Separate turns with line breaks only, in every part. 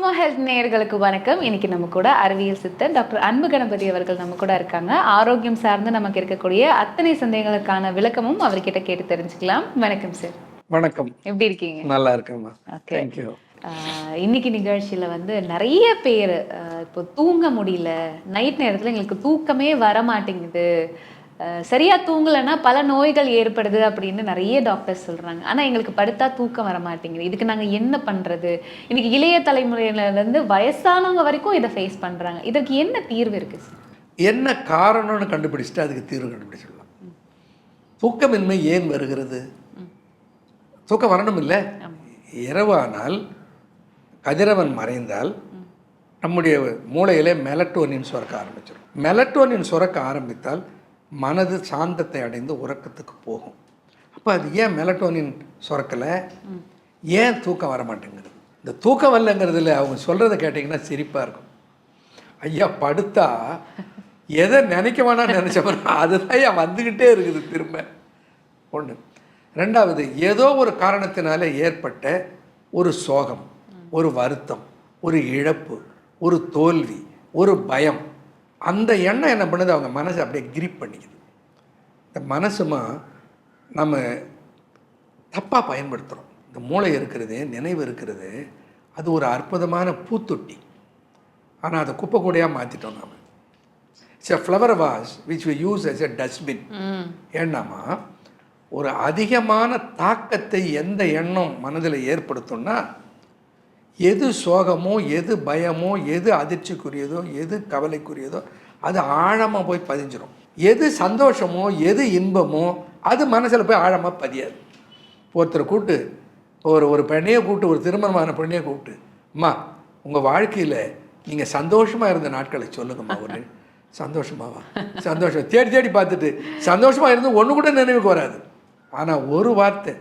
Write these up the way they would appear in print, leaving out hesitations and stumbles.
சும்மா ஹெல்த் நேயர்களுக்கு வணக்கம். இன்னைக்கு நம்ம கூட அறிவியல் சித்தர் டாக்டர் அன்பு கணபதி அவர்கள் நம்ம கூட இருக்காங்க. ஆரோக்கியம் சார்ந்து நமக்கு இருக்கக்கூடிய அத்தனை சந்தேகங்களுக்கான விளக்கமும் அவர்கிட்ட கேட்டு தெரிஞ்சுக்கலாம். வணக்கம் சார்.
வணக்கம்.
எப்படி இருக்கீங்க?
நல்லா இருக்கேம்மா.
ஓகே.
தேங்க்யூ.
இன்னைக்கு நிகழ்ச்சியில் நிறைய பேர் இப்போ தூங்க முடியல, நைட் நேரத்தில் எங்களுக்கு தூக்கமே வர மாட்டேங்குது, சரியா தூங்கலைன்னா பல நோய்கள் ஏற்படுது அப்படின்னு நிறைய டாக்டர்ஸ் சொல்றாங்க. ஆனா எங்களுக்கு படுத்தா தூக்கம் வர மாட்டேங்குது, இதுக்கு நாங்க என்ன பண்றது? இன்னைக்கு இளைய தலைமுறையிலிருந்து வயசானவங்க வரைக்கும் இதை ஃபேஸ் பண்றாங்க. இதற்கு என்ன தீர்வு இருக்கு?
என்ன காரணம்னு கண்டுபிடிச்சிட்டு அதுக்கு தீர்வு கண்டுபிடிச்சிடலாம். தூக்கமின்மை ஏன் வருகிறது? தூக்கம் வரணும் இல்லை. இரவானால் கதிரவன் மறைந்தால் நம்முடைய மூளையிலே மெலட்டோனின் சுரக்க ஆரம்பிச்சிடும். மெலட்டோனின் சுரக்க ஆரம்பித்தால் மனது சாந்தத்தை அடைந்து உறக்கத்துக்கு போகும். அப்போ அது ஏன் மெலட்டோனின் சுரக்கலை, ஏன் தூக்கம் வர மாட்டேங்கிறது? இந்த தூக்கம் வரலைங்கிறதுல அவங்க சொல்கிறத கேட்டிங்கன்னா சிரிப்பாக இருக்கும். ஐயா படுத்தா எதை நினைக்க வேணாம்னு நினச்சோம்னா அதுதான் ஏன் வந்துக்கிட்டே இருக்குது திரும்ப. ஒன்று. ரெண்டாவது, ஏதோ ஒரு காரணத்தினால ஏற்பட்ட ஒரு சோகம், ஒரு வருத்தம், ஒரு இழப்பு, ஒரு தோல்வி, ஒரு பயம், அந்த எண்ணம் என்ன பண்ணுது, அவங்க மனசை அப்படியே கிரிப் பண்ணிக்குது. இந்த மனசுமா நம்ம தப்பாக பயன்படுத்துகிறோம். இந்த மூளை இருக்கிறது, நினைவு இருக்கிறது, அது ஒரு அற்புதமான பூத்தொட்டி. ஆனால் அதை குப்பை கூடையாக மாற்றிட்டோம் நாம். It's a flower vase which we use as a dustbin. ஏன்னாமா ஒரு அதிகமான தாக்கத்தை எந்த எண்ணம் மனதில் ஏற்படுத்தும்னா, எது சோகமோ, எது பயமோ, எது அதிர்ச்சிக்குரியதோ, எது கவலைக்குரியதோ அது ஆழமாக போய் பதிஞ்சிடும். எது சந்தோஷமோ, எது இன்பமோ அது மனசில் போய் ஆழமாக பதியாது. ஒருத்தரை கூப்பிட்டு, ஒரு பெண்ணையை கூப்பிட்டு, ஒரு திருமணமான பெண்ணையை கூப்பிட்டு, அம்மா உங்கள் வாழ்க்கையில் நீங்கள் சந்தோஷமாக இருந்த நாட்களை சொல்லுங்கம்மா. ஒரு சந்தோஷமாவா? சந்தோஷம் தேடி தேடி பார்த்துட்டு சந்தோஷமாக இருந்து ஒன்று கூட நினைவுக்கு வராது. ஆனால் ஒரு வார்த்தை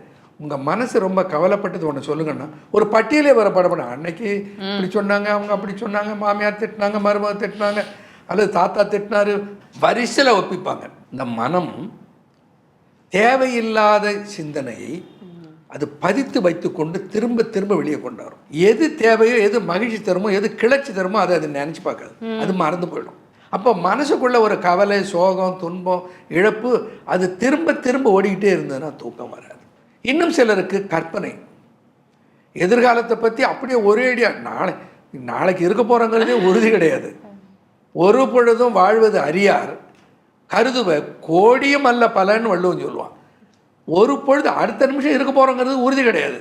உங்கள் மனசு ரொம்ப கவலைப்பட்டது ஒன்று சொல்லுங்கன்னா ஒரு பட்டியலே வர படப்படும். அன்னைக்கு இப்படி சொன்னாங்க, அவங்க அப்படி சொன்னாங்க, மாமியார் திட்டினாங்க, மருமக திட்டினாங்க, அல்லது தாத்தா திட்டினாரு, வரிசையில் ஒப்பிப்பாங்க. இந்த மனம் தேவையில்லாத சிந்தனையை அது பதித்து வைத்து கொண்டு திரும்ப திரும்ப வெளியே கொண்டாடும். எது தேவையோ, எது மகிழ்ச்சி தருமோ, எது கிளர்ச்சி தருமோ அதை அது நினச்சி பார்க்காது, அது மறந்து போயிடும். அப்போ மனசுக்குள்ளே ஒரு கவலை, சோகம், துன்பம், இழப்பு அது திரும்ப திரும்ப ஓடிக்கிட்டே இருந்ததுன்னா தூக்கம் வராது. இன்னும் சிலருக்கு கற்பனை, எதிர்காலத்தை பற்றி அப்படியே ஒரே ஐடியா, நாளைக்கு இருக்க போகிறோங்கிறதே உறுதி கிடையாது. ஒரு பொழுதும் வாழ்வது அறியார் கருதுவ கோடியும் அல்ல பலன்னு வள்ளுவன் சொல்லுவான். ஒரு பொழுது அடுத்த நிமிஷம் இருக்க போகிறோங்கிறது உறுதி கிடையாது.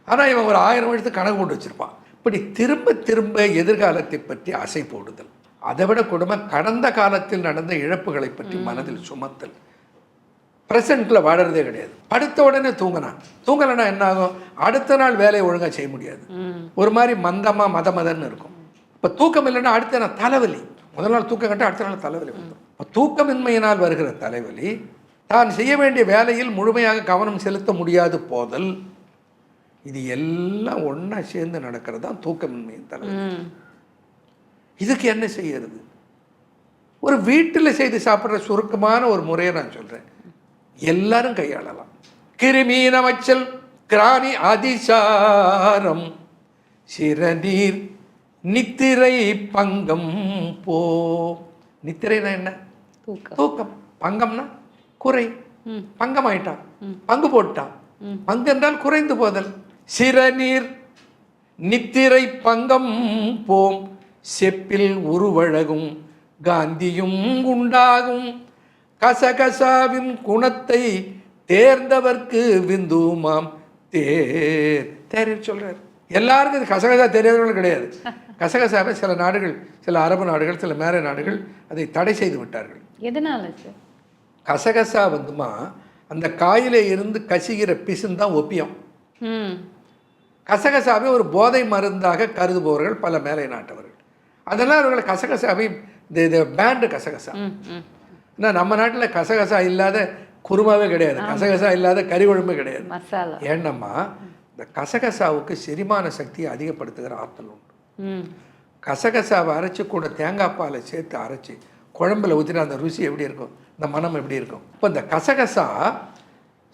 ஆனால் இவன் ஒரு 1000 வருஷத்துக்கு கணக்கு போட்டு வச்சுருப்பான். இப்படி திரும்ப திரும்ப எதிர்காலத்தை பற்றி ஆசை போடுதல், அதை விட கொடுமை கடந்த காலத்தில் நடந்த இழப்புகளை பற்றி மனதில் சுமத்தல். ப்ரெசண்ட்டில் வாழறதே கிடையாது. படுத்த உடனே தூங்கலைன்னா என்ன ஆகும்? அடுத்த நாள் வேலையை ஒழுங்காக செய்ய முடியாது. ஒரு மாதிரி மந்தமாக மதன்னு இருக்கும். இப்போ தூக்கம் இல்லைன்னா அடுத்த நாள் தலைவலி. முதல் நாள் தூக்கம் கட்ட அடுத்த நாள் தலைவலி வந்துடும். இப்போ தூக்கமின்மையினால் வருகிற தலைவலி, தான் செய்ய வேண்டிய வேலையில் முழுமையாக கவனம் செலுத்த முடியாது போதல், இது எல்லாம் ஒன்றா சேர்ந்து நடக்கிறது தான் தூக்கமின்மையின் தலைவலி. இதுக்கு என்ன செய்யறது? ஒரு வீட்டில் செய்து சாப்பிட்ற சுருக்கமான ஒரு முறையை நான் சொல்கிறேன், எல்லாரும் கையாளலாம். கிருமீனமச்சல் கிராணி அதிசாரம் சிறநீர் நித்திரை பங்கம் போ. நித்திரைனா என்ன? தூக்கம். பங்கம்னா குறை. பங்கம் ஆயிட்டான், பங்கு போட்டான். பங்கு என்றால் குறைந்து போதல். சிறநீர் நித்திரை பங்கம் போம், செப்பில் உருவழகும் காந்தியும் உண்டாகும், கசகசாவின் குணத்தை தேர்ந்தவர்க்கு விந்துமாம் தேர் சொல்றார். எல்லாருக்கும் இது கசகசா தெரியாதவர்கள் கிடையாது. கசகசாவை சில நாடுகள், சில அரபு நாடுகள், சில மேர நாடுகள் அதை தடை செய்து விட்டார்கள்.
எதனால?
கசகசா அந்த காயிலே இருந்து கசிகிற பிசுந்தான் ஒப்பியம். கசகசாவை ஒரு போதை மருந்தாக கருதுபவர்கள் பல மேலை நாட்டவர்கள். அதெல்லாம் அவர்களை கசகசாவை பேண்டு கசகசா. ஏன்னா நம்ம நாட்டில் கசகசா இல்லாத குருமாவே கிடையாது, கசகசா இல்லாத கறி குழம்பு கிடையாது. ஏன்னம்மா இந்த கசகசாவுக்கு செரிமான சக்தியை அதிகப்படுத்துகிற ஆற்றல் உண்டு. கசகசாவை அரைச்சி கூட தேங்காய் பாலை சேர்த்து அரைச்சி குழம்புல ஊற்றினா அந்த ருசி எப்படி இருக்கும், இந்த மனம் எப்படி இருக்கும்? இப்போ இந்த கசகசா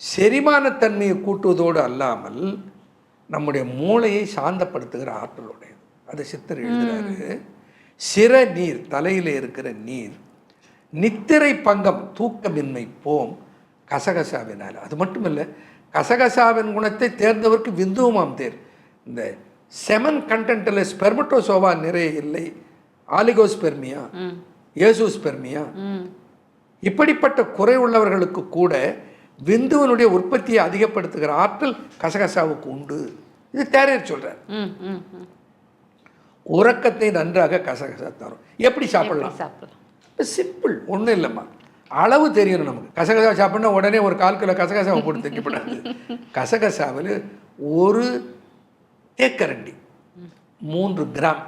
செரிமானத்தன்மையை கூட்டுவதோடு அல்லாமல் நம்முடைய மூளையை சாந்தப்படுத்துகிற ஆற்றலுடையது. அதை சித்தர் எழுதுறாரு. சிறநீர், தலையில் இருக்கிற நீர், நித்திரை பங்கம், தூக்கமின்மை போம் கசகசாவினால். அது மட்டும் இல்லை, கசகசாவின் குணத்தை தேர்ந்தவருக்கு விந்துவுமாம் தேர். இந்த செமன் கண்டென்ட்டில் ஸ்பெர்மட்டோசோவா நிறைய இல்லை, ஆலிகோஸ்பெர்மியா, ஏசோஸ்பெர்மியா, இப்படிப்பட்ட குறை உள்ளவர்களுக்கு கூட விந்துவனுடைய உற்பத்தியை அதிகப்படுத்துகிற ஆற்றல் கசகசாவுக்கு உண்டு. இது தேரையர் சொல்றார். உறக்கத்தை நன்றாக கசகசா தரும். எப்படி சாப்பிடலாம்? சிம்பிள், ஒன்றும் இல்லைம்மா, அளவு தெரியணும் நமக்கு. கசகசா சாப்பிட்னா உடனே ஒரு 1/4 கிலோ கசகசாவை போட்டு தைக்கப்படாது. கசகசாவில் ஒரு தேக்கரண்டி 3 கிராம்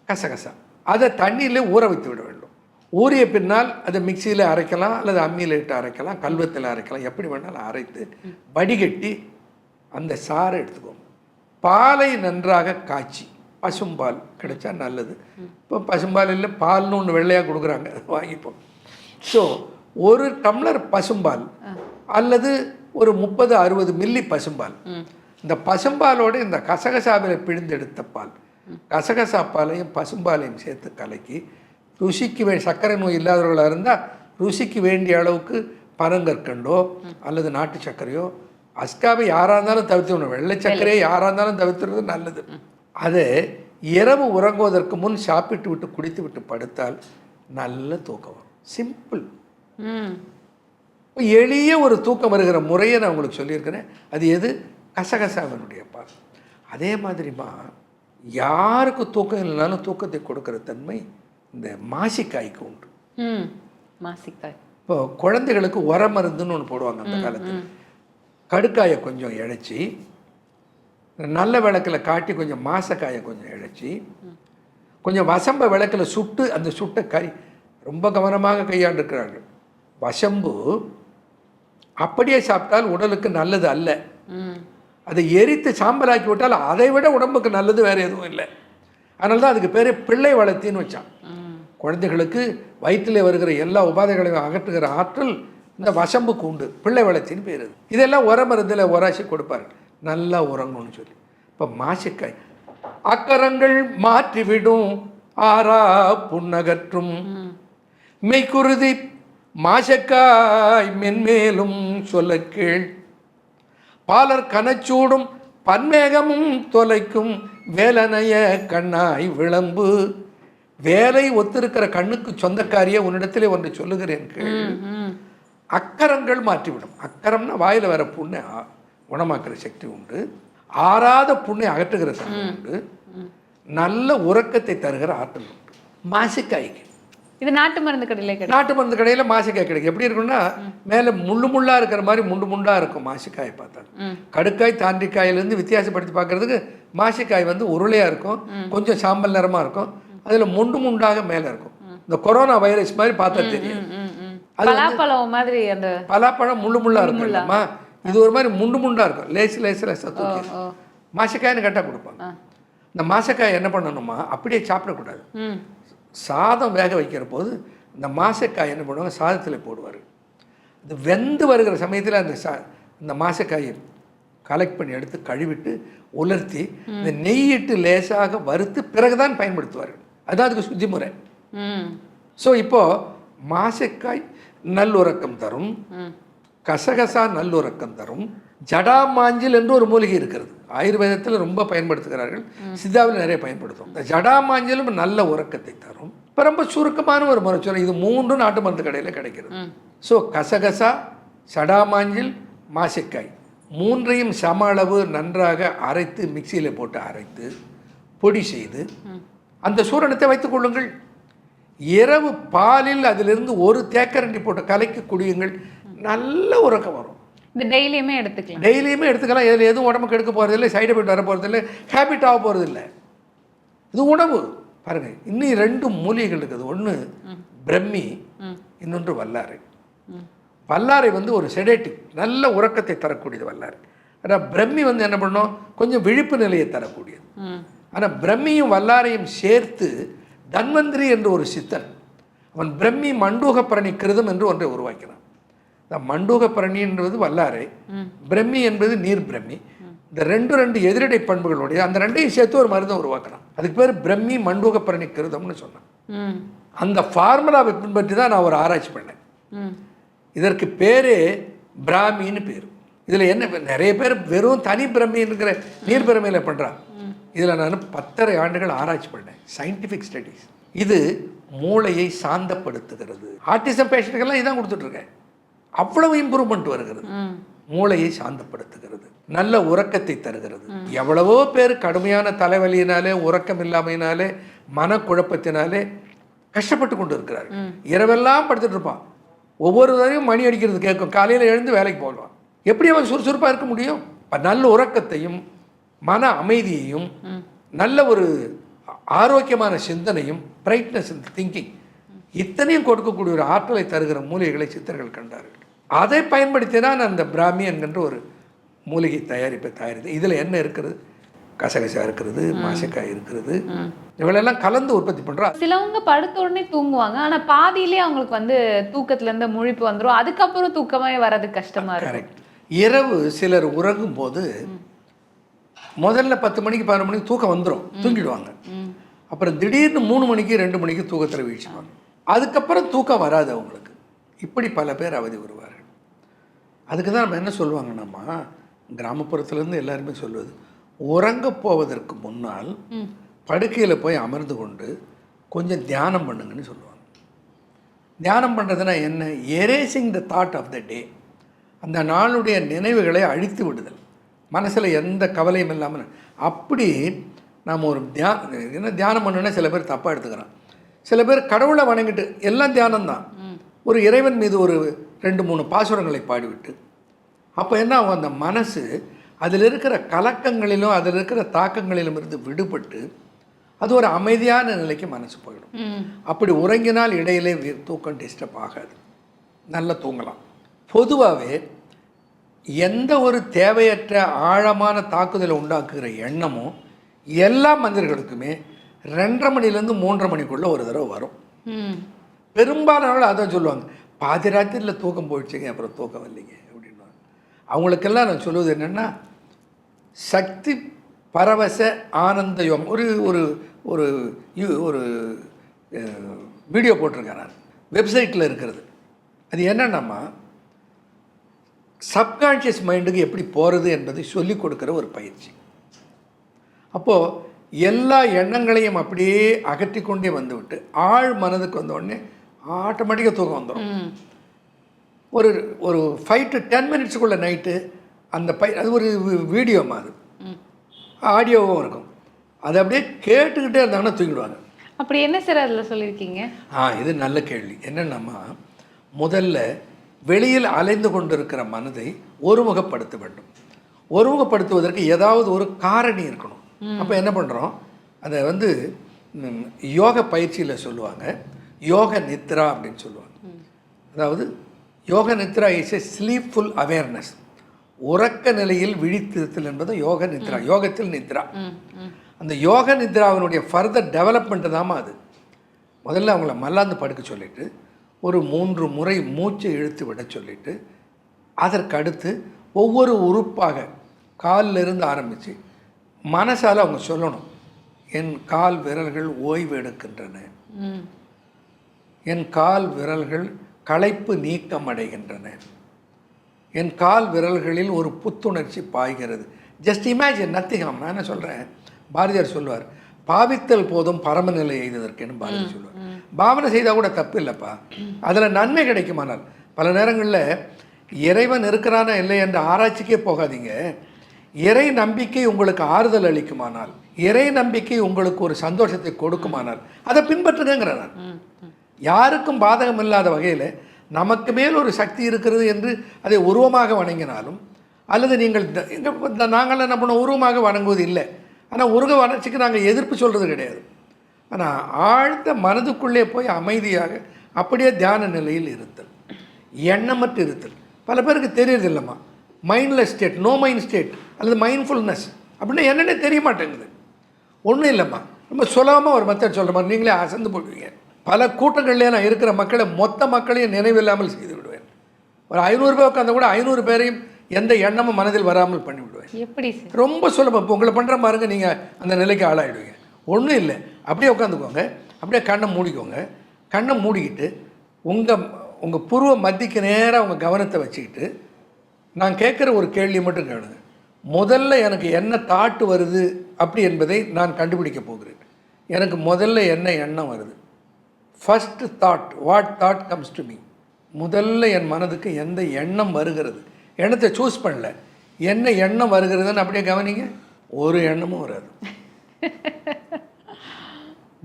கசகசா, அதை தண்ணியில் ஊற வைத்து விட வேண்டும். ஊறிய பின்னால் அதை மிக்சியில் அரைக்கலாம், அல்லது அம்மியில் இட்டு அரைக்கலாம், கல்வத்தில் அரைக்கலாம், எப்படி வேணாலும் அரைத்து வடிகட்டி அந்த சாறை எடுத்துக்கோங்க. பாலை நன்றாக காய்ச்சி, பசும்பால் கிடைச்சா நல்லது. இப்போ பசும்பால் இல்லை, பால்னு ஒன்று வெள்ளையாக கொடுக்குறாங்க, வாங்கிப்போம். ஸோ 1 டம்ளர் பசும்பால் அல்லது ஒரு 30-60 மில்லி பசும்பால், இந்த பசும்பாலோடு இந்த கசகசாவில் பிழிந்தெடுத்த பால், கசகசா பாலையும் பசும்பாலையும் சேர்த்து கலக்கி, ருசிக்கு சர்க்கரை நோய் இல்லாதவர்களாக இருந்தால் ருசிக்கு வேண்டிய அளவுக்கு பனங்கற்கண்டோ அல்லது நாட்டு சர்க்கரையோ, அஸ்காவை யாராக இருந்தாலும் தவிர்த்துடணும், வெள்ளை சர்க்கரையை யாராக இருந்தாலும் தவிர்த்துறது நல்லது. அதை இரவு உறங்குவதற்கு முன் சாப்பிட்டு விட்டு குடித்து விட்டு படுத்தால் நல்ல தூக்கம் வரும். சிம்பிள், எளிய ஒரு தூக்கம் வருகிற முறையை நான் உங்களுக்கு சொல்லியிருக்கிறேன். அது எது? கசகசாவினுடைய பால். அதே மாதிரிமா யாருக்கு தூக்கம் இல்லைனாலும் தூக்கத்தை கொடுக்குற தன்மை இந்த மாசிக்காய்க்கு உண்டு.
மாசிக்காய்
இப்போ குழந்தைகளுக்கு உர மருந்துன்னு ஒன்று போடுவாங்க அந்த காலத்தில். கடுக்காயை கொஞ்சம் இழைச்சி, நல்ல விளக்கில் காட்டி கொஞ்சம் மாசக்காயை கொஞ்சம் இழைச்சி, கொஞ்சம் வசம்ப விளக்கில் சுட்டு, அந்த சுட்ட கறி ரொம்ப கவனமாக கையாண்டிருக்கிறார்கள். வசம்பு அப்படியே சாப்பிட்டால் உடலுக்கு நல்லது அல்ல. அதை எரித்து சாம்பலாக்கி விட்டால் அதை விட உடம்புக்கு நல்லது வேறு எதுவும் இல்லை. அதனால தான் அதுக்கு பேர் பிள்ளை வளர்த்தின்னு வச்சான். குழந்தைகளுக்கு வயிற்றில் வருகிற எல்லா உபாதைகளையும் அகற்றுகிற ஆற்றல் இந்த வசம்புக்கு உண்டு. பிள்ளை வளர்ச்சின்னு பேர். இதெல்லாம் உர மருந்தில் உராசி கொடுப்பார்கள், நல்லா உறங்கணும்னு சொல்லி. இப்போ மாசிக்காய் அக்கரங்கள் மாற்றிவிடும் ஆறா புன்னகற்றும் மெய்க்குருதி மாசக்காய் மென்மேலும் சொல்ல கீழ் பாலர் கனச்சூடும் பன்மேகமும் தொலைக்கும் வேலனைய கண்ணாய் விளம்பு. வேலை ஒத்திருக்கிற கண்ணுக்கு சொந்தக்காரியே உன்னிடத்திலே ஒன்று சொல்லுகிறேன் கீழ். அக்கரங்கள் மாற்றிவிடும். அக்கரம்னா வாயில் வர புண்ணை குணமாக்குற சக்தி உண்டு, ஆறாத புண்ணை அகற்றுகிற சக்தி உண்டு, நல்ல உறக்கத்தை தருகிற ஆற்றல் உண்டு. மாசிக்காய்க்கு
இது நாட்டு மருந்து கடையில் கிடைக்கும்.
நாட்டு மருந்து கடையில் மாசிக்காய் கிடைக்கும். எப்படி இருக்குன்னா, மேலே முள்ளா இருக்கிற மாதிரி முண்டா இருக்கும் மாசிக்காயை பார்த்தா. கடுக்காய் தாண்டிக்காயிலேருந்து வித்தியாசப்படுத்தி பார்க்கறதுக்கு மாசிக்காய் உருளையாக இருக்கும், கொஞ்சம் சாம்பல் நிறமாக இருக்கும், அதில் முண்டாக மேலே இருக்கும். இந்த கொரோனா வைரஸ் மாதிரி பார்த்தா தெரியும்.
பலாப்பழம் மாதிரி அந்த
பலாப்பழம் முள்ளா இருக்கும்மா, இது ஒரு மாதிரி முண்டா இருக்கும், லேசில் தூக்கி மாசிக்காய்னு கேட்டால் கொடுப்பாங்க. இந்த மாசக்காய் என்ன பண்ணணுமா, அப்படியே சாப்பிடக்கூடாது. சாதம் வேக வைக்கிற போது இந்த மாசக்காய் என்ன பண்ணுவாங்க, சாதத்தில் போடுவார். இது வெந்து வருகிற சமயத்தில் இந்த மாசக்காயை கலெக்ட் பண்ணி எடுத்து கழுவிட்டு உலர்த்தி இந்த நெய்யிட்டு லேசாக வறுத்து பிறகுதான் பயன்படுத்துவார்கள். அதுதான் அதுக்கு சுத்தி முறை. ஸோ இப்போது மாசக்காய் நல்லுறக்கம் தரும், கசகசா நல்லுறக்கம் தரும். ஜடாமாஞ்சில் என்று ஒரு மூலிகை இருக்கிறது, ஆயுர்வேதத்தில் ரொம்ப பயன்படுத்துகிறார்கள், சித்தாவில் நிறைய பயன்படுத்தும். இந்த ஜடாமாஞ்சலும் நல்ல உறக்கத்தை தரும். இப்போ ரொம்ப சுருக்கமான ஒரு முறை சொல்ல, இது 3 நாட்டு மருந்து கடையில் கிடைக்கிறது. ஸோ கசகசா, ஜடாமாஞ்சில், மாசிக்காய் 3ஐயும் சம அளவு நன்றாக அரைத்து மிக்சியில் போட்டு அரைத்து பொடி செய்து அந்த சூரணத்தை வைத்துக் கொள்ளுங்கள். இரவு பாலில் அதிலிருந்து ஒரு தேக்கரண்டி போட்டு கலக்கி குடியுங்கள், நல்ல உறக்கம் வரும்.
இந்த டெய்லியுமே எடுத்துக்கலாம்.
டெய்லியுமே எடுத்துக்கலாம். இதில் எதுவும் உடம்புக்கு எடுக்க போகிறதில்லை, சைடு எஃபெக்ட் வர போகிறதில்லை, ஹேபிட் ஆக போகிறதில்லை. இது உணவு. பாருங்கள், இன்னும் 2 மூலிகைகள் இருக்குது. ஒன்று பிரம்மி, இன்னொன்று வல்லாரை. வல்லாரை ஒரு செடேட்டிவ், நல்ல உறக்கத்தை தரக்கூடியது வல்லாரை. ஆனால் பிரம்மி என்ன பண்ணும், கொஞ்சம் விழிப்பு நிலையை தரக்கூடியது. ஆனால் பிரம்மியும் வல்லாரையும் சேர்த்து தன்வந்திரி என்று ஒரு சித்தன், அவன் பிரம்மி மண்டூகப்பரணி கிருதம் என்று ஒன்றை உருவாக்கினான். மண்டூகப்பரணி என்பது வல்லாரை, பிரம்மி என்பது நீர் பிரம்மி, இந்த ரெண்டு எதிரடை பண்புகளுடைய அந்த ரெண்டையும் சேர்த்து ஒரு மருந்தை உருவாக்கலாம். அதுக்கு பேர் பிரம்மி மண்டூகப்பரணி கிருதம்னு சொன்னேன். அந்த ஃபார்முலாவை பின்பற்றி தான் நான் ஒரு ஆராய்ச்சி பண்ணேன். இதற்கு பேரே பிராமின்னு பேர். இதில் என்ன, நிறைய பேர் வெறும் தனி பிரம்மிங்கிற நீர் பிரமையில் பண்ணுறான். இதில் நான் 10.5 ஆண்டுகள் ஆராய்ச்சி பண்ணேன், சயின்டிஃபிக் ஸ்டடீஸ். இது மூளையை சாந்தப்படுத்துகிறது. ஆட்டிசம் பேஷண்ட்டுக்கெல்லாம் இதான் கொடுத்துட்ருக்கேன். அவ்வளவு இம்ப்ரூவ்மெண்ட் வருகிறது. மூளையை சாந்தப்படுத்துகிறது, நல்ல உறக்கத்தை தருகிறது. எவ்வளவோ பேர் கடுமையான தலைவலியினாலே, உறக்கம் இல்லாமையினாலே, மனக்குழப்பத்தினாலே கஷ்டப்பட்டு கொண்டு இருக்கிறார்கள். இரவெல்லாம் படுத்துட்டு இருப்பான், ஒவ்வொரு தடவையும் மணி அடிக்கிறது கேட்கும், காலையில் எழுந்து வேலைக்கு போடுவான். எப்படி அவன் சுறுசுறுப்பாக இருக்க முடியும்? நல்ல உறக்கத்தையும் மன அமைதியையும் நல்ல ஒரு ஆரோக்கியமான சிந்தனையும் பிரைட்னஸ் இன் திங்கிங் இத்தனையும் கொடுக்கக்கூடிய ஒரு ஆற்றலை தருகிற மூலிகைகளை சித்தர்கள் கண்டார்கள். அதை பயன்படுத்தி தான் அந்த பிராமி என்கின்ற ஒரு மூலிகை தயாரித்தேன். இதில் என்ன இருக்கிறது? கசகசா இருக்கிறது, மாசக்காய் இருக்கிறது, இவளெல்லாம் கலந்து உற்பத்தி பண்ணுறோம்.
சிலவங்க படுத்த உடனே தூங்குவாங்க, ஆனால் பாதியிலே அவங்களுக்கு வந்து தூக்கத்துலேருந்து முழிப்பு வந்துடும், அதுக்கப்புறம் தூக்கமே வர்றது கஷ்டமாக இருக்கும்.
கரெக்ட். இரவு சிலர் உறங்கும் போது முதல்ல 10 மணிக்கு 11 மணிக்கு தூக்கம் வந்துடும், தூங்கிடுவாங்க. அப்புறம் திடீர்னு 3 மணிக்கு 2 மணிக்கு தூக்கத்தில் வீழ்ச்சிப்பாங்க. அதுக்கப்புறம் தூக்கம் வராது அவங்களுக்கு. இப்படி பல பேர் அவதி வருவார்கள். அதுக்கு தான் நம்ம என்ன சொல்லுவாங்கன்னாம்மா, கிராமப்புறத்துலேருந்து எல்லாருமே சொல்லுவது, உறங்க போவதற்கு முன்னால் படுக்கையில் போய் அமர்ந்து கொண்டு கொஞ்சம் தியானம் பண்ணுங்கன்னு சொல்லுவாங்க. தியானம் பண்ணுறதுனா என்ன? Erasing the thought of the day. அந்த நாளுடைய நினைவுகளை அழித்து விடுதல், மனசில் எந்த கவலையும் இல்லாமல். அப்படி நாம் ஒரு தியானம் பண்ணோன்னா சில பேர் தப்பாக எடுத்துக்கிறான். சில பேர் கடவுளை வணங்கிட்டு எல்லாம் தியானம்தான், ஒரு இறைவன் மீது ஒரு 2-3 பாசுரங்களை பாடிவிட்டு, அப்போ என்ன ஆகும்? அந்த மனசு அதில் இருக்கிற கலக்கங்களிலும் அதில் இருக்கிற தாக்கங்களிலும் இருந்து விடுபட்டு அது ஒரு அமைதியான நிலைக்கு மனசு போயிடும். அப்படி உறங்கினால் இடையிலே தூக்கம் டிஸ்டர்ப் ஆகாது, நல்லா தூங்கலாம். பொதுவாகவே எந்த ஒரு தேவையற்ற ஆழமான தாக்குதலை உண்டாக்குகிற எண்ணமும் எல்லா மனிதர்களுக்குமே 2:30 மணிலேருந்து 3:30 மணிக்குள்ளே ஒரு தடவை வரும். பெரும்பாலானவர்கள் அதான் சொல்லுவாங்க, பாதி ராத்திரியில் தூக்கம் போயிடுச்சுங்க, அப்புறம் தூக்கம் இல்லைங்க அப்படின்வாங்க. அவங்களுக்கெல்லாம் நான் சொல்லுவது என்னென்னா, சக்தி பரவச ஆனந்த யோகம் ஒரு ஒரு ஒரு ஒரு வீடியோ போட்டிருக்கேன் நான், வெப்சைட்டில் இருக்கிறது. அது என்னென்னம்மா, சப்கான்ஷியஸ் மைண்டுக்கு எப்படி போகிறது என்பதை சொல்லிக் கொடுக்குற ஒரு பயிற்சி. அப்போது எல்லா எண்ணங்களையும் அப்படியே அகற்றி கொண்டே வந்துவிட்டு ஆழ் மனதுக்கு வந்தோடனே ஆட்டோமேட்டிக்காக தூக்கம் வந்துடும். ஒரு ஒரு 5 to 10 மினிட்ஸுக்குள்ளே நைட்டு அந்த அது ஒரு வீடியோ மாதிரி ஆடியோவும் இருக்கும், அதை அப்படியே கேட்டுக்கிட்டே இருந்தாங்கன்னா தூங்கிடுவாங்க.
அப்படி என்ன சார் அதில் சொல்லியிருக்கீங்க?
இது நல்ல கேள்வி. என்னென்னம்மா, முதல்ல வெளியில் அலைந்து கொண்டிருக்கிற மனதை ஒருமுகப்படுத்த வேண்டும். ஒருமுகப்படுத்துவதற்கு ஏதாவது ஒரு காரணி இருக்கணும். அப்போ என்ன பண்ணுறோம், அதை வந்து யோக பயிற்சியில் சொல்லுவாங்க, யோக நித்ரா அப்படின்னு சொல்லுவாங்க. அதாவது யோக நித்ரா இஸ் எ ஸ்லீப்ஃபுல் அவேர்னஸ். உறக்க நிலையில் விழித்திருத்தல் என்பது யோக நித்ரா, யோகத்தில் நித்ரா. அந்த யோக நித்ராவினுடைய ஃபர்தர் டெவலப்மெண்ட்டு தாமா அது. முதல்ல அவங்கள மல்லாந்து படுக்க சொல்லிவிட்டு ஒரு 3 முறை மூச்சை இழுத்து விட சொல்லிவிட்டு, அதற்கு அடுத்து ஒவ்வொரு உறுப்பாக காலில் இருந்து ஆரம்பித்து மனசால் அவங்க சொல்லணும், என் கால் விரல்கள் ஓய்வு எடுக்கின்றன, என் கால் விரல்கள் களைப்பு நீக்கம் அடைகின்றன, என் கால் விரல்களில் ஒரு புத்துணர்ச்சி பாய்கிறது. Just imagine, nothing. நான் என்ன சொல்கிறேன், பாரதியார் சொல்லுவார், பாவித்தல் போதும் பரமநிலை எய்ததற்குன்னு பாரதியார் சொல்லுவார். பாவனை செய்தால் கூட தப்பு இல்லைப்பா, அதில் நன்மை கிடைக்குமானால். பல நேரங்களில் இறைவன் இருக்கிறானா இல்லை என்ற ஆராய்ச்சிக்கே போகாதீங்க. இறை நம்பிக்கை உங்களுக்கு ஆறுதல் அளிக்குமானால், இறை நம்பிக்கை உங்களுக்கு ஒரு சந்தோஷத்தை கொடுக்குமானால் அதை பின்பற்றுங்கிற நான். யாருக்கும் பாதகம் இல்லாத வகையில் நமக்கு மேல் ஒரு சக்தி இருக்கிறது என்று அதை உருவமாக வணங்கினாலும், அல்லது நீங்கள் நாங்கள் என்ன பண்ண உருவமாக வணங்குவது இல்லை, ஆனால் உருவ வளர்ச்சிக்கு நாங்கள் எதிர்ப்பு சொல்கிறது கிடையாது. ஆனால் ஆழ்ந்த மனதுக்குள்ளே போய் அமைதியாக அப்படியே தியான நிலையில் இருத்தல், எண்ணமற்று இருத்தல். பல பேருக்கு தெரியறதில்லம்மா, mindless state, no mind state அல்லது மைண்ட்ஃபுல்னஸ் அப்படின்னா என்னென்ன தெரிய மாட்டேங்குது. ஒன்றும் இல்லைம்மா, ரொம்ப சுலபமாக ஒரு மெத்தட் சொல்கிற மாதிரி நீங்களே அசந்து போடுவீங்க. பல கூட்டங்கள்லேயே நான் இருக்கிற மக்களை மொத்த மக்களையும் நினைவில்லாமல் செய்து விடுவேன். ஒரு 500 பேர் உட்காந்து கூட 500 பேரையும் எந்த எண்ணமும் மனதில் வராமல் பண்ணிவிடுவேன்.
எப்படி சார்?
ரொம்ப சுலபம். இப்போ உங்களை பண்ணுற பாருங்க, நீங்கள் அந்த நிலைக்கு ஆளாயிடுவீங்க. ஒன்றும் இல்லை, அப்படியே உட்காந்துக்கோங்க, அப்படியே கண்ணை மூடிக்கோங்க. கண்ணை மூடிக்கிட்டு உங்கள் புருவ மத்திக்கு நேராக உங்கள் கவனத்தை வச்சுக்கிட்டு நான் கேட்குற ஒரு கேள்வி மட்டும் கேளுங்க. முதல்ல எனக்கு என்ன தாட்டு வருது அப்படி என்பதை நான் கண்டுபிடிக்க போகிறேன். எனக்கு முதல்ல என்ன எண்ணம் வருது? First thought, what thought comes to me? முதல்ல என் மனதுக்கு எந்த எண்ணம் வருகிறது? எண்ணத்தை சூஸ் பண்ணல, என்ன எண்ணம் வருகிறதுன்னு அப்படியே கவனிங்க. ஒரு எண்ணமும் வராது.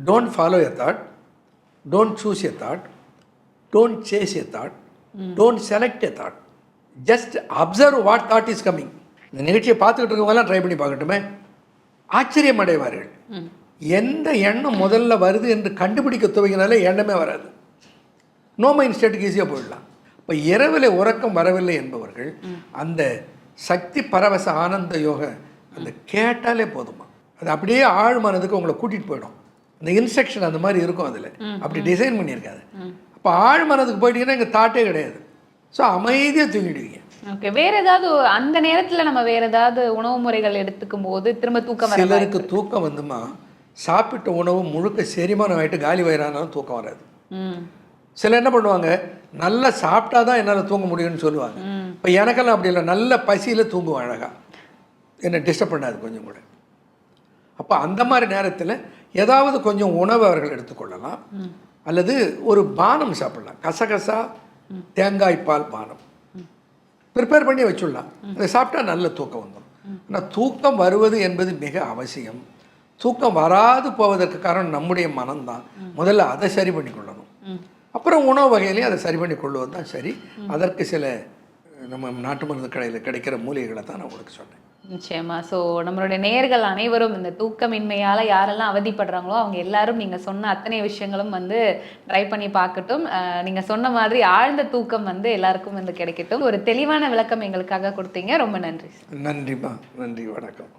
Don't follow a thought, don't choose a thought, don't chase a thought, don't select a thought. Just observe what thought is coming. இந்த நிகழ்ச்சியை பார்த்துக்கிட்டு இருக்கவங்கலாம் ட்ரை பண்ணி பார்க்கட்டுமே, ஆச்சரியம் அடைவார்கள். எந்த எண்ணம் முதல்ல வருது என்று கண்டுபிடிக்க துவங்கினாலே எண்ணமே வராது. நோ மைண்ட் ஸ்டேட்டுக்கு ஈஸியாக போயிடலாம். இப்போ இரவில் உறக்கம் வரவில்லை என்பவர்கள் அந்த சக்தி பரவச ஆனந்த யோக அந்த கேட்டாலே போதுமா, அது அப்படியே ஆழ் மனதுக்கு உங்களை கூட்டிகிட்டு போயிடும். அந்த இன்ஸ்ட்ரக்ஷன் அந்த மாதிரி இருக்கும், அதில் அப்படி டிசைன் பண்ணியிருக்காது. அப்போ ஆழ் மனதுக்கு போயிட்டீங்கன்னா இங்கே தாட்டே கிடையாது. ஸோ அமைதியாக தூங்கிடுவீங்க.
ஓகே. வேற ஏதாவது அந்த நேரத்தில் நம்ம வேற ஏதாவது உணவு முறைகள் எடுத்துக்கும் போது திரும்ப தூக்கம் வர?
சிலருக்கு தூக்கம் வந்துமா, சாப்பிட்ட உணவு முழுக்க செரிமானம் ஆகிட்டு காலி வயிறானாலும் தூக்கம் வராது. சில என்ன பண்ணுவாங்க, நல்லா சாப்பிட்டா தான் என்னால் தூங்க முடியும்னு சொல்லுவாங்க. இப்போ எனக்கெல்லாம் அப்படி இல்லை, நல்ல பசியில் தூங்குவோம் அழகாக, என்னை டிஸ்டர்ப் பண்ணாது கொஞ்சம் கூட. அப்போ அந்த மாதிரி நேரத்தில் ஏதாவது கொஞ்சம் உணவு அவர்கள் எடுத்துக்கொள்ளலாம், அல்லது ஒரு பானம் சாப்பிடலாம். கசகசா தேங்காய் பால் பானம் ப்ரிப்பேர் பண்ணி வச்சுடலாம். அதை சாப்பிட்டா நல்ல தூக்கம் வந்துடும். ஆனால் தூக்கம் வருவது என்பது மிக அவசியம். தூக்கம் வராது போவதற்கு காரணம் நம்முடைய மனம்தான். முதல்ல அதை சரி பண்ணி கொள்ளணும். அப்புறம் உணவு வகையிலையும் அதை சரி பண்ணி கொள்வது தான் சரி. அதற்கு சில நம்ம நாட்டு மருந்து கடையில் கிடைக்கிற மூலிகைகளை தான் நான் உங்களுக்கு சொன்னேன்.
நிச்சயமா. ஸோ நம்மளுடைய நேயர்கள் அனைவரும் இந்த தூக்கமின்மையால் யாரெல்லாம் அவதிப்படுறாங்களோ அவங்க எல்லாரும் நீங்கள் சொன்ன அத்தனை விஷயங்களும் வந்து ட்ரை பண்ணி பார்க்கட்டும். நீங்கள் சொன்ன மாதிரி ஆழ்ந்த தூக்கம் வந்து எல்லாருக்கும் வந்து கிடைக்கட்டும். ஒரு தெளிவான விளக்கம் எங்களுக்காக கொடுத்தீங்க. ரொம்ப நன்றி.
நன்றிம்மா, நன்றி, வணக்கம்.